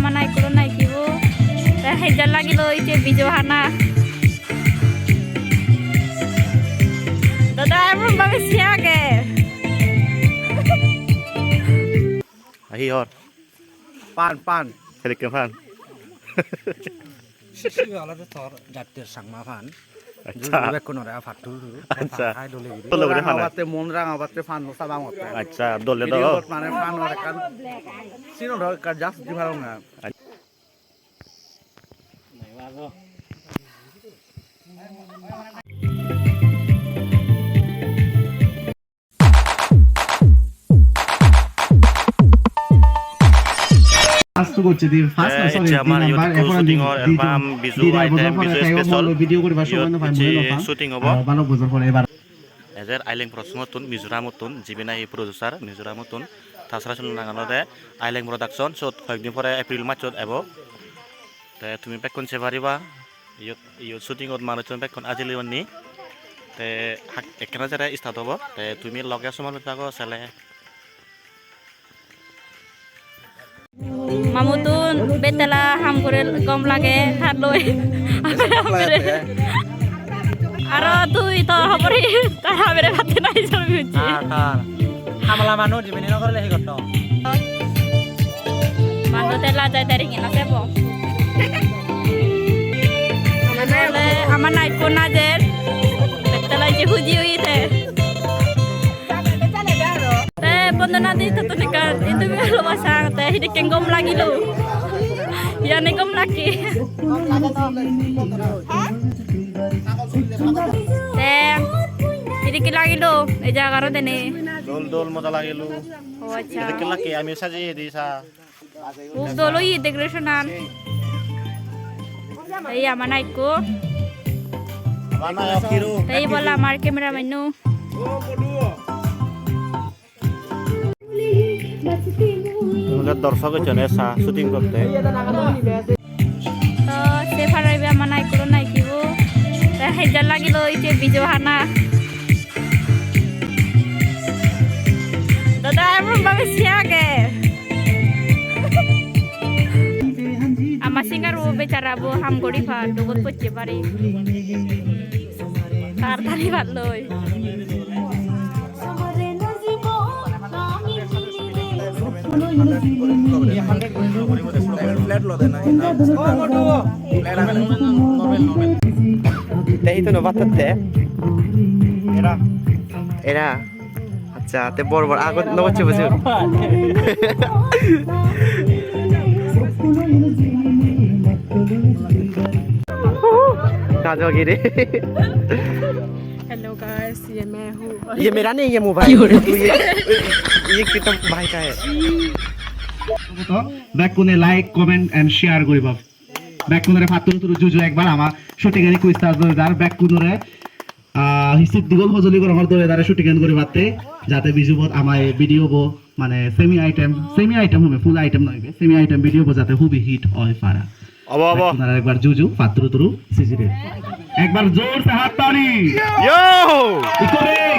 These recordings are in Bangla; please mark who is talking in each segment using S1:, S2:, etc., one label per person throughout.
S1: আমাৰ নাই কোনো নাই কিব সেইজাৰ লাগিলো এতিয়া বিজু হানা দাদা এমন ভাবে সিয়াগে
S2: ahi hor
S3: pan
S2: helik ke pan
S4: sisi wala de tor jatir sangma fan
S2: acha
S4: bekono ra fatul
S2: acha
S4: hai dole giri
S2: dole bore
S3: ranga
S2: hana
S3: batte mon ranga batte fan no sabang otte
S2: acha dole do
S3: video mane fan ore kan sino dhar ka just di bharong na
S5: first করছে দি ফার্স্ট না সরি
S2: আমার YouTube shooting or album Biju item Biju special
S5: video করে বাসো মানে ফাইন
S2: শুটিং হব
S5: বানো বছর পরে এবার
S2: এজের আইলেং প্রসমতন মিজোরামতন জিবিনা এই প্রডিউসার মিজোরামতন তাছাড়া শুনুন নাগানতে আইলেং প্রোডাকশন সত কয়েকদিন পরে এপ্রিল মাসত এব তে তুমি বেকন সেভারিবা ইয়ো শুটিং অত মানুষ বেকন আজিলিওনি তে একখানা যারা স্টার্ট হব তে তুমি লগে সমান থাকো সেলে
S1: মামুতুন বেতলা হাম করে গম লাগে হাত লই আর তুই তো হবরি তারা মেরে হাতে নাই চলবি হচ্ছে
S4: hamala manu jibini no korle hi gotto
S1: মানু তেলা যায় তারি কিনা দেব মানে আমার নাই কোন নাজের বেতলা যে হুজি হইতে বন্দনা di tutunikan itu lo masang teh hidik gom lagi lo ya nih gom lagi teh hidik lagi lo eja karo tene
S2: দোল দোল মজা লাগিল
S1: oh acha
S2: এটা কেলা কি আমি সাজি দিছা
S1: dolo i decorationan এই আমার নাইকো
S2: বানা কিরু
S1: তাই বলা আমার ক্যামেরাম্যান নু
S2: তোমাদের দর্শক জনে সা শুটিং করতে
S1: তো সে ফারাইবে আমার নাই কোনো নাই কিব হেজার লাগিল ইতে বিজু হানা দাদা এমন ভাবে সিয়াগে আমার সিঙ্গার ও বেচারা বো হাম গড়ি ফা ডগত পচে পারে তাড়াতাড়ি ভাত লই
S3: flat lo dena
S6: Teh itu no batat teh.
S3: era
S6: Era. Acha, te bor aku no baca baca. Kado gini.
S1: Hello guys ये मैं हूँ
S6: ये मेरा नहीं ये मोबाइल ये कितना भाई का है
S5: ব্যাক কোনে লাইক কমেন্ট এন্ড শেয়ার করিবা ব্যাক কোনে ফাতুন তুরু জুজু একবার আমার শুটিং এর কুইজ তার দার ব্যাক কোনে হিসিব দিগল হজলি করে আমার দরে দারে শুটিং করি বাতে যাতে বিজুবত আমায় ভিডিও বো মানে সেমি আইটেম হবে ফুল আইটেম নইবে সেমি আইটেম ভিডিও বো যাতে খুবই হিট হয় পারা
S2: অব অব
S5: আপনারা একবার জুজু ফাতুরু তুরু সিজিরে একবার জোর সে হাত তালি
S2: ইয়ো
S5: ইকোরিং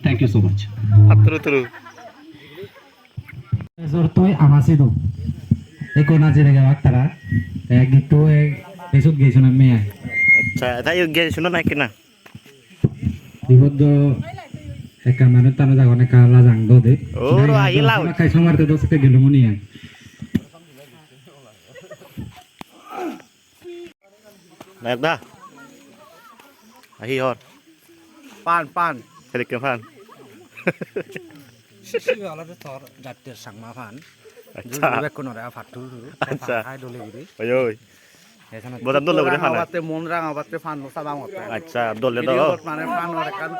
S5: থ্যাংক ইউ সো মাচ
S2: হাতরু তুরু
S4: Zortoy amasido. Eko na jere gawak tara. Gitu besok gesu na me.
S2: আচ্ছা তাই গে শুনো না কিনা
S4: Dibodo eka manu tano jagone kala jang do de.
S2: Oh, ayo lau.
S4: Kai somar te dosake gelumuni ya.
S2: naik dah ahi hor
S3: pan
S2: helik ke pan
S4: Sisi wala de tor jatir sangma fan
S2: acha
S4: bekono ra fatul
S2: acha
S4: hai dole giri
S2: oi oi bodan dole bore
S3: ranga
S2: hana
S3: batte mon ranga batte fan no sabang otte
S2: acha dole do
S3: video mane fan ore kan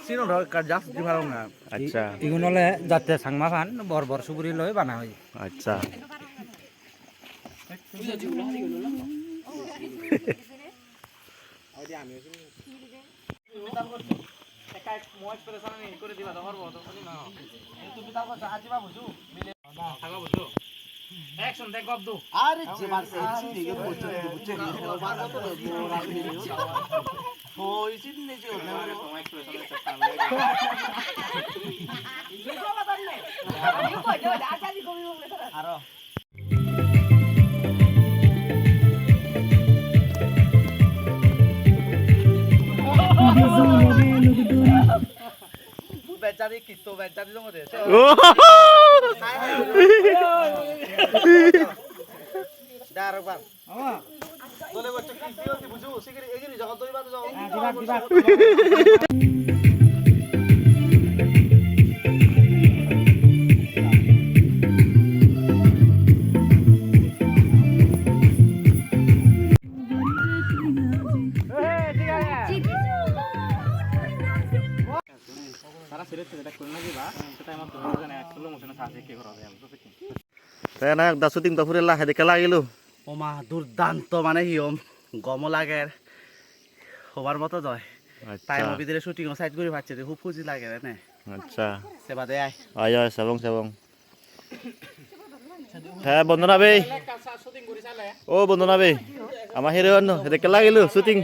S3: sino dhar ka just di bharong na
S2: acha
S4: igunole jatir sangma fan bor bor suburi loi bana hoi.
S2: acha
S4: Action take up do.
S3: are je bar se dige poche buche bar to hoi sin ne je বেচারি কিতো বেচারি জমা দে দারবার তোলে বচ্চা কি দিও কি বুঝু সিগরি এগিরি জগত দইবা তো
S2: তাই না দা শুটিং তো ফুরে লাহে দেখে লাগিলো
S5: ওমা দুর্দান্ত মানে হিয়ম গম লাগে হবার মতো জয় তাই
S2: আচ্ছা
S5: ভিতরে শুটিং সাইড করে পাচ্ছে খুব খুশি লাগে রে
S2: আচ্ছা
S5: সেবা দে আয়
S2: আয় আয় sabong হ্যাঁ বন্দনা বে ও বন্দনা বে আমার হিরো আনো দেখে লাগিলো শুটিং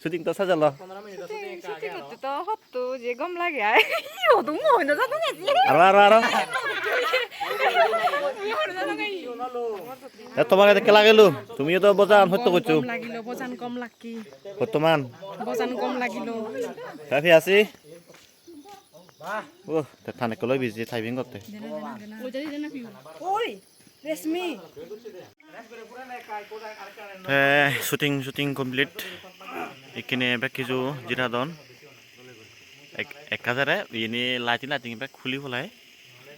S2: শুটিং তো সাজালো
S1: তো হতো যে গম লাগে আই অদম হইনা জানো না
S2: আরো তোমাকে দেখে লাগিলো তুমিও তো বজান হত্যা করছো
S1: লাগিলো বজান কম লাগকি
S2: বর্তমান
S1: বজান কম লাগিলো
S2: কাফি আছি ও থানে কলৈ বিজি টাইপিং করতে
S1: ওইটাই দেনা পিউ ওই রেশমি
S2: শুটিং কমপ্লিট এখানে বেক কিছু জিরাদন এক হাজারে ইনি লাইটিং বেক খুলি ফেলাই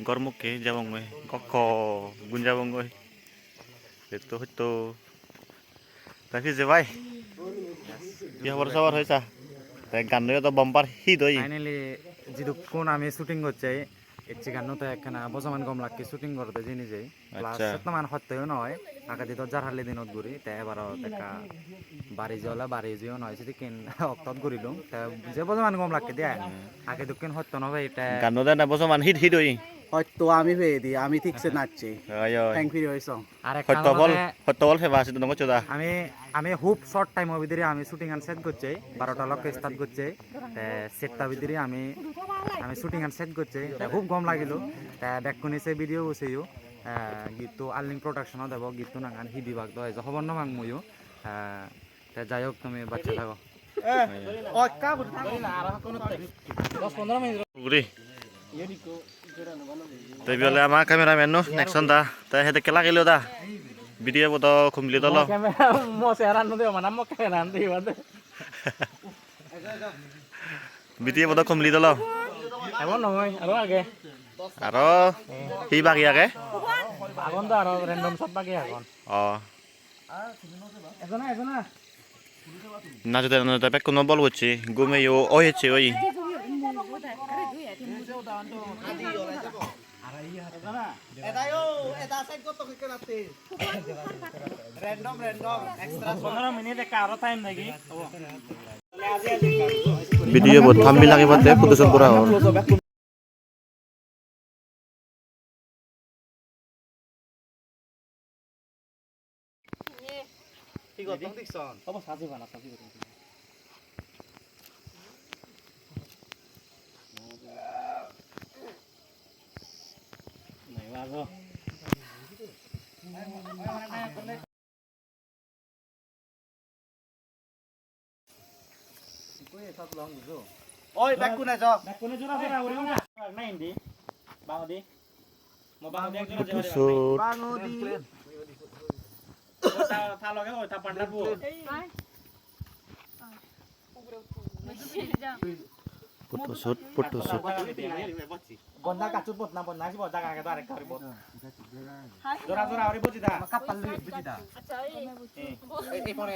S2: গরমুখে যাবং কক গুন যাবং itu itu tapi sebai ya খবর সবার হইছা তাই গান তো বাম্পার হিট হই
S4: ফাইনালি যেটু কোন আমি শুটিং করছি এর গান তো একখানা বজমান কম লাগকে শুটিং করতে জিনি যাই প্লাস মান সত্যও নয় আগে তো যার হারলে দিনত ঘুরি তাই এবার একটা বাড়ি যাওয়া বাড়ি যেও নয় সেটি কেন অক্তত ঘুরিলুম যে বজমান কম লাগকে দিয়ে আগে তো কেন সত্য নয় এটা
S2: গান না বজমান হিট হই
S5: হয়তো আমি পেয়ে দিই আমি ঠিকছে নাচছি থ্যাংক ইউ হইছ
S4: আর
S2: সত্যবল ফেবা আছে তোমাকে চোদা
S4: আমি খুব শর্ট টাইমের ভিতরে আমি শুটিং আন সেট করছি 12টা লক্ষ্যে স্টার্ট করছি সেটটা ভিতরে আমি শুটিং আন সেট করছি খুব গম লাগিল ব্যাকুনি সে ভিডিও বসেও গীতটো আর্লিং প্রোডাকশনত দেব গীতটো নাগান হিদি ভাগ দেয় খবর নমাং ময়ো যাই হোক তুমি বাচ্চা থাকো
S2: তাই বলে আমার ক্যামেরাম্যান নো নেক্সট দা তাই হেতে কেলা গেলো দা ভিডিও বতো কমপ্লিট হলো ভিডিও বতো কমপ্লিট হলো আর কি বাকি আগে ও না যদি পেক কোনো বল হচ্ছে গুমে ও হচ্ছে ওই ভিডিও বহুত থাম্বি লাগে বাতে ফটোশুট করা হল
S5: ঠিক আছে দেখছন
S3: অব সাজি বানা সাজি নাই বাজো
S5: ওই ব্যাকুনে যাও
S3: কোনে জোড়া জোড়া ওরি না নাই ইন্দি বাংলাদেশ মো বাংলাদেশ জোড়া জোড়া
S2: ফটোশুট
S5: বাংলাদেশ
S3: থা লগে ওই থা পান্ডা বো
S2: ফটোশুট
S3: বন্দা কাচুত বত না বন্দা কি বদা কাকে আরেক ধরে বত জোড়া জোড়া ওরি বুঝি দা কাপাল বুঝি দা আচ্ছা এই পরে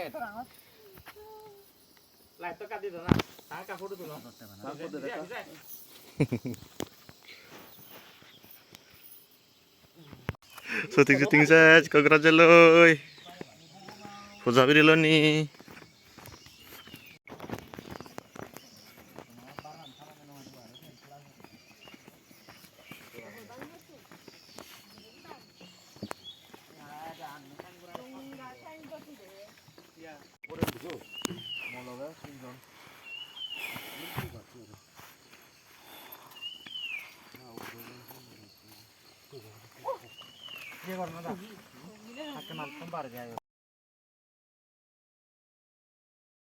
S3: লাইট তো কাটি দাও না তার কা ফটো তুলো
S2: syuting set congratulate Puja video ni
S4: करना था आके मालूम बार जाए